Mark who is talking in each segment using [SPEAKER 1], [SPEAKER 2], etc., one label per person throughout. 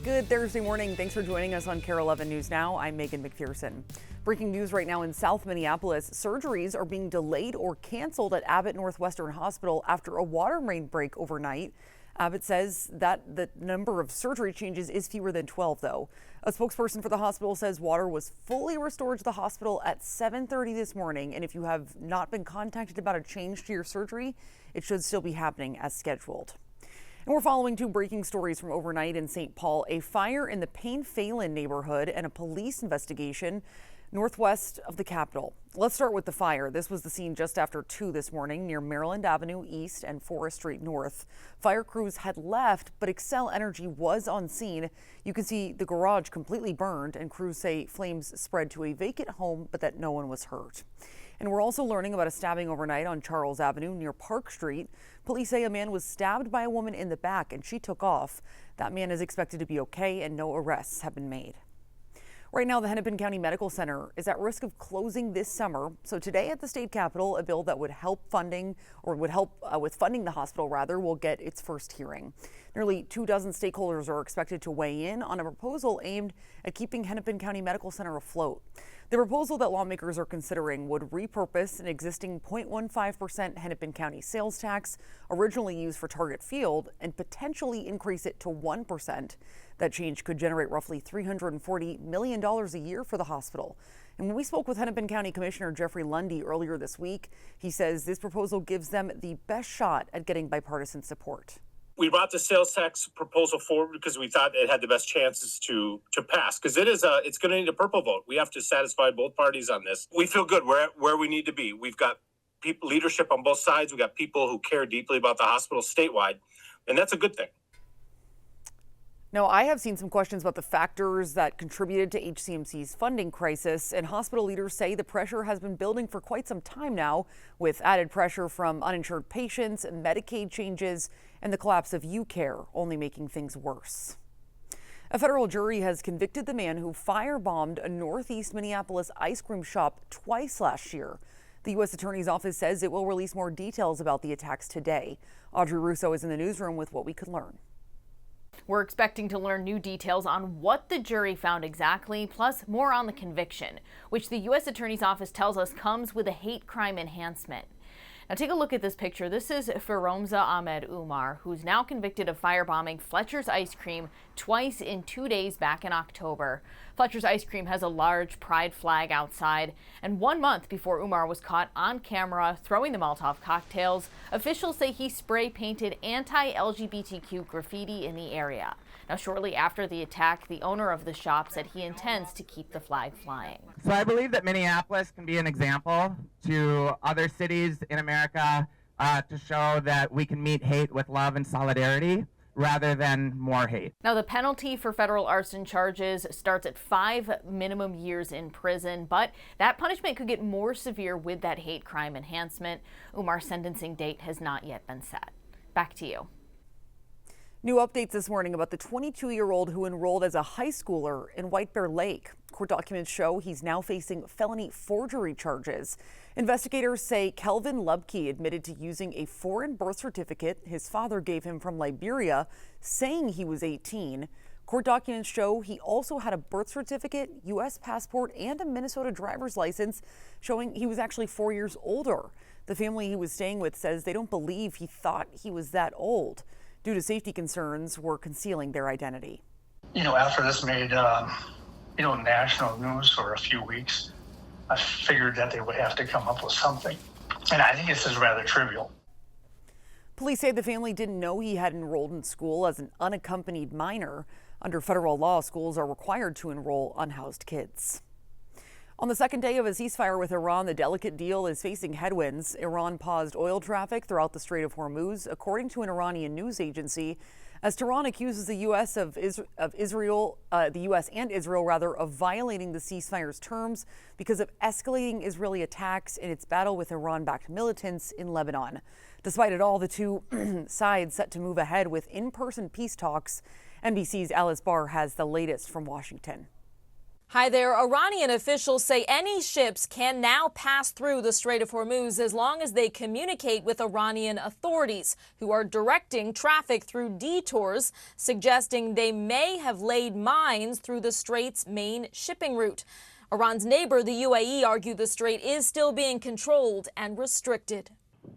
[SPEAKER 1] Good Thursday morning. Thanks for joining us on Kare 11 News Now. I'm Megan McPherson. Breaking news right now in South Minneapolis. Surgeries are being delayed or canceled at Abbott Northwestern Hospital after a water main break overnight. Abbott says that the number of surgery changes is fewer than 12, though. A spokesperson for the hospital says water was fully restored to the hospital at 7:30 this morning. And if you have not been contacted about a change to your surgery, it should still be happening as scheduled. And we're following two breaking stories from overnight in St. Paul, a fire in the Payne-Phelan neighborhood and a police investigation northwest of the Capitol. Let's start with the fire. This was the scene just after 2 this morning near Maryland Avenue East and Forest Street North. Fire crews had left, but Xcel Energy was on scene. You can see the garage completely burned, and crews say flames spread to a vacant home, but that no one was hurt. And we're also learning about a stabbing overnight on Charles Avenue near Park Street. Police say a man was stabbed by a woman in the back and she took off. That man is expected to be okay and no arrests have been made. Right now, the Hennepin County Medical Center is at risk of closing this summer. So today at the state capitol, a bill that would help with funding the hospital will get its first hearing. Nearly 24 stakeholders are expected to weigh in on a proposal aimed at keeping Hennepin County Medical Center afloat. The proposal that lawmakers are considering would repurpose an existing 0.15% Hennepin County sales tax originally used for Target Field and potentially increase it to 1%. That change could generate roughly $340 million a year for the hospital. And when we spoke with Hennepin County Commissioner Jeffrey Lundy earlier this week, he says this proposal gives them the best shot at getting bipartisan support.
[SPEAKER 2] We brought the sales tax proposal forward because we thought it had the best chances to pass, because it's going to need a purple vote. We have to satisfy both parties on this. We feel good. We're at where we need to be. We've got leadership on both sides. We've got people who care deeply about the hospital statewide, and that's a good thing.
[SPEAKER 1] Now, I have seen some questions about the factors that contributed to HCMC's funding crisis, and hospital leaders say the pressure has been building for quite some time now, with added pressure from uninsured patients, Medicaid changes, and the collapse of Care only making things worse. A federal jury has convicted the man who firebombed a northeast Minneapolis ice cream shop twice last year. The U.S. Attorney's Office says it will release more details about the attacks today. Audrey Russo is in the newsroom with what we could learn.
[SPEAKER 3] We're expecting to learn new details on what the jury found exactly, plus more on the conviction, which the U.S. Attorney's Office tells us comes with a hate crime enhancement. Now take a look at this picture. This is Firomza Ahmed Umar, who's now convicted of firebombing Fletcher's Ice Cream twice in 2 days back in October. Fletcher's Ice Cream has a large pride flag outside, and 1 month before Umar was caught on camera throwing the Molotov cocktails, officials say he spray painted anti-LGBTQ graffiti in the area. Now, shortly after the attack, the owner of the shop said he intends to keep the flag flying.
[SPEAKER 4] So I believe that Minneapolis can be an example to other cities in America to show that we can meet hate with love and solidarity rather than more hate.
[SPEAKER 3] Now, the penalty for federal arson charges starts at 5 minimum years in prison, but that punishment could get more severe with that hate crime enhancement. Umar's sentencing date has not yet been set. Back to you.
[SPEAKER 1] New updates this morning about the 22-year-old who enrolled as a high schooler in White Bear Lake. Court documents show he's now facing felony forgery charges. Investigators say Kelvin Lubke admitted to using a foreign birth certificate his father gave him from Liberia, saying he was 18. Court documents show he also had a birth certificate, U.S. passport, and a Minnesota driver's license showing he was actually 4 years older. The family he was staying with says they don't believe he thought he was that old. Due to safety concerns, were concealing their identity.
[SPEAKER 5] After this made, national news for a few weeks, I figured that they would have to come up with something. And I think this is rather trivial.
[SPEAKER 1] Police say the family didn't know he had enrolled in school as an unaccompanied minor. Under federal law, schools are required to enroll unhoused kids. On the second day of a ceasefire with Iran, the delicate deal is facing headwinds. Iran paused oil traffic throughout the Strait of Hormuz, according to an Iranian news agency, as Tehran accuses the U.S. of Israel of violating the ceasefire's terms because of escalating Israeli attacks in its battle with Iran-backed militants in Lebanon. Despite it all, the two sides set to move ahead with in-person peace talks. NBC's Alice Barr has the latest from Washington.
[SPEAKER 6] Hi there. Iranian officials say any ships can now pass through the Strait of Hormuz as long as they communicate with Iranian authorities, who are directing traffic through detours, suggesting they may have laid mines through the strait's main shipping route. Iran's neighbor, the UAE, argued the strait is still being controlled and restricted.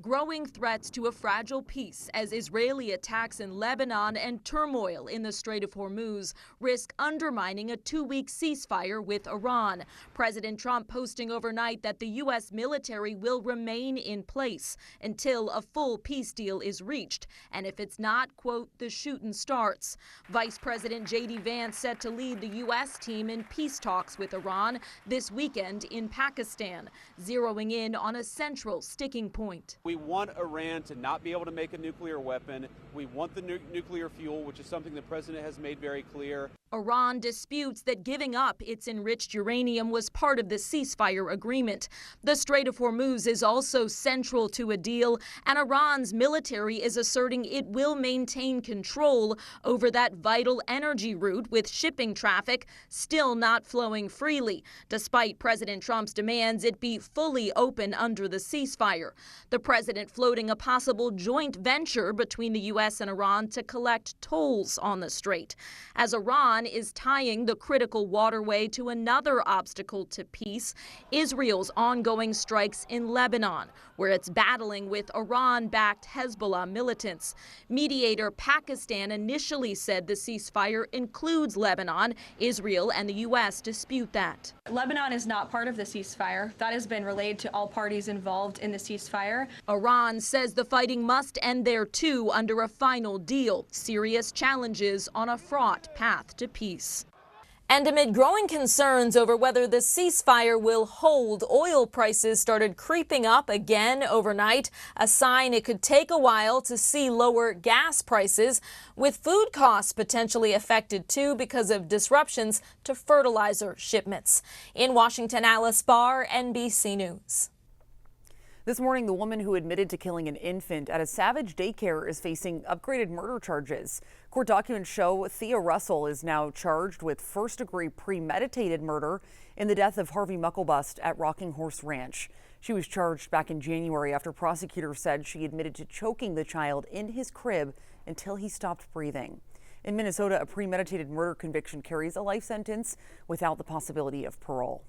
[SPEAKER 6] Growing threats to a fragile peace as Israeli attacks in Lebanon and turmoil in the Strait of Hormuz risk undermining a 2-week ceasefire with Iran. President Trump posting overnight that the U.S. military will remain in place until a full peace deal is reached. And if it's not, quote, the shooting starts. Vice President J.D. Vance set to lead the U.S. team in peace talks with Iran this weekend in Pakistan, zeroing in on a central sticking point.
[SPEAKER 7] We want Iran to not be able to make a nuclear weapon. We want the nuclear fuel, which is something the president has made very clear.
[SPEAKER 6] Iran disputes that giving up its enriched uranium was part of the ceasefire agreement. The Strait of Hormuz is also central to a deal, and Iran's military is asserting it will maintain control over that vital energy route, with shipping traffic still not flowing freely, despite President Trump's demands it be fully open under the ceasefire. The president floating a possible joint venture between the U.S. and Iran to collect tolls on the strait, as Iran is tying the critical waterway to another obstacle to peace, Israel's ongoing strikes in Lebanon, where it's battling with Iran-backed Hezbollah militants. Mediator Pakistan initially said the ceasefire includes Lebanon. Israel and the U.S. dispute that.
[SPEAKER 8] Lebanon is not part of the ceasefire. That has been relayed to all parties involved in the ceasefire.
[SPEAKER 6] Iran says the fighting must end there too under a final deal. Serious challenges on a fraught path to peace. And amid growing concerns over whether the ceasefire will hold, oil prices started creeping up again overnight, a sign it could take a while to see lower gas prices, with food costs potentially affected too because of disruptions to fertilizer shipments. In Washington, Alice Barr, NBC News.
[SPEAKER 1] This morning, the woman who admitted to killing an infant at a Savage Daycare is facing upgraded murder charges. Court documents show Thea Russell is now charged with first-degree premeditated murder in the death of Harvey Mucklebust at Rocking Horse Ranch. She was charged back in January after prosecutors said she admitted to choking the child in his crib until he stopped breathing. In Minnesota, a premeditated murder conviction carries a life sentence without the possibility of parole.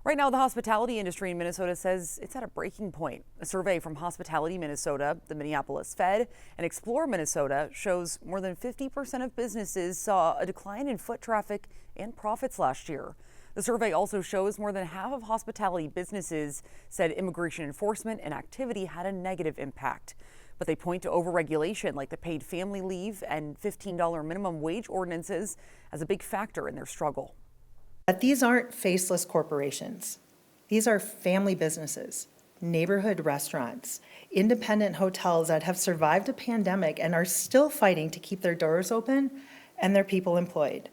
[SPEAKER 1] Right now, the hospitality industry in Minnesota says it's at a breaking point. A survey from Hospitality Minnesota, the Minneapolis Fed, and Explore Minnesota shows more than 50% of businesses saw a decline in foot traffic and profits last year. The survey also shows more than half of hospitality businesses said immigration enforcement and activity had a negative impact. But they point to overregulation like the paid family leave and $15 minimum wage ordinances as a big factor in their struggle.
[SPEAKER 9] But these aren't faceless corporations. These are family businesses, neighborhood restaurants, independent hotels that have survived a pandemic and are still fighting to keep their doors open and their people employed.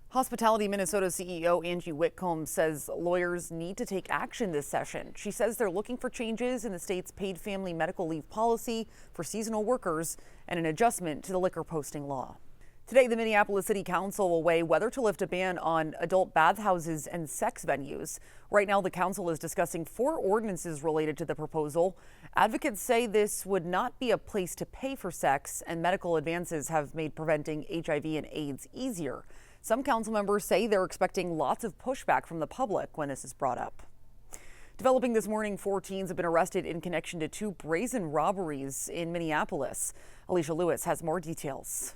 [SPEAKER 1] Hospitality Minnesota CEO Angie Whitcomb says lawyers need to take action this session. She says they're looking for changes in the state's paid family medical leave policy for seasonal workers and an adjustment to the liquor posting law. Today, the Minneapolis City Council will weigh whether to lift a ban on adult bathhouses and sex venues. Right now, the council is discussing 4 ordinances related to the proposal. Advocates say this would not be a place to pay for sex, and medical advances have made preventing HIV and AIDS easier. Some council members say they're expecting lots of pushback from the public when this is brought up. Developing this morning, 4 teens have been arrested in connection to 2 brazen robberies in Minneapolis. Alicia Lewis has more details.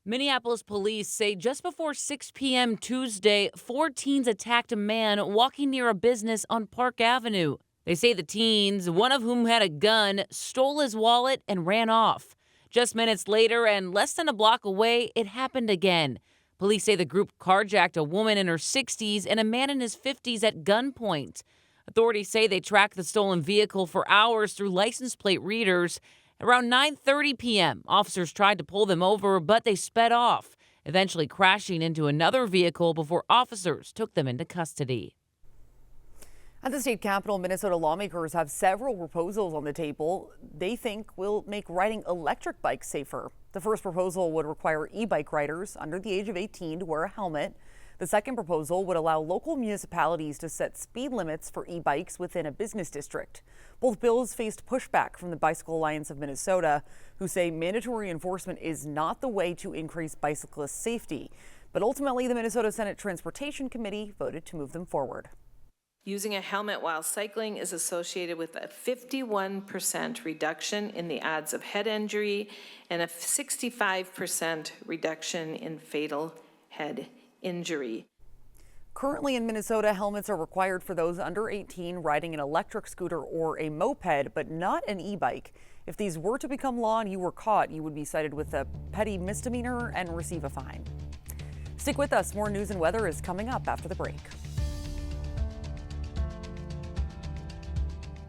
[SPEAKER 10] Minneapolis police say just before 6 p.m. Tuesday, 4 teens attacked a man walking near a business on Park Avenue. They say the teens, one of whom had a gun, stole his wallet and ran off. Just minutes later and less than a block away, it happened again. Police say the group carjacked a woman in her 60s and a man in his 50s at gunpoint. Authorities say they tracked the stolen vehicle for hours through license plate readers. Around 9:30 p.m., officers tried to pull them over, but they sped off, eventually crashing into another vehicle before officers took them into custody.
[SPEAKER 1] At the state capitol, Minnesota lawmakers have several proposals on the table they think will make riding electric bikes safer. The first proposal would require e-bike riders under the age of 18 to wear a helmet. The second proposal would allow local municipalities to set speed limits for e-bikes within a business district. Both bills faced pushback from the Bicycle Alliance of Minnesota, who say mandatory enforcement is not the way to increase bicyclist safety. But ultimately, the Minnesota Senate Transportation Committee voted to move them forward.
[SPEAKER 11] Using a helmet while cycling is associated with a 51% reduction in the odds of head injury and a 65% reduction in fatal head injury.
[SPEAKER 1] Currently in Minnesota, helmets are required for those under 18 riding an electric scooter or a moped, but not an e-bike. If these were to become law and you were caught, you would be cited with a petty misdemeanor and receive a fine. Stick with us. More news and weather is coming up after the break.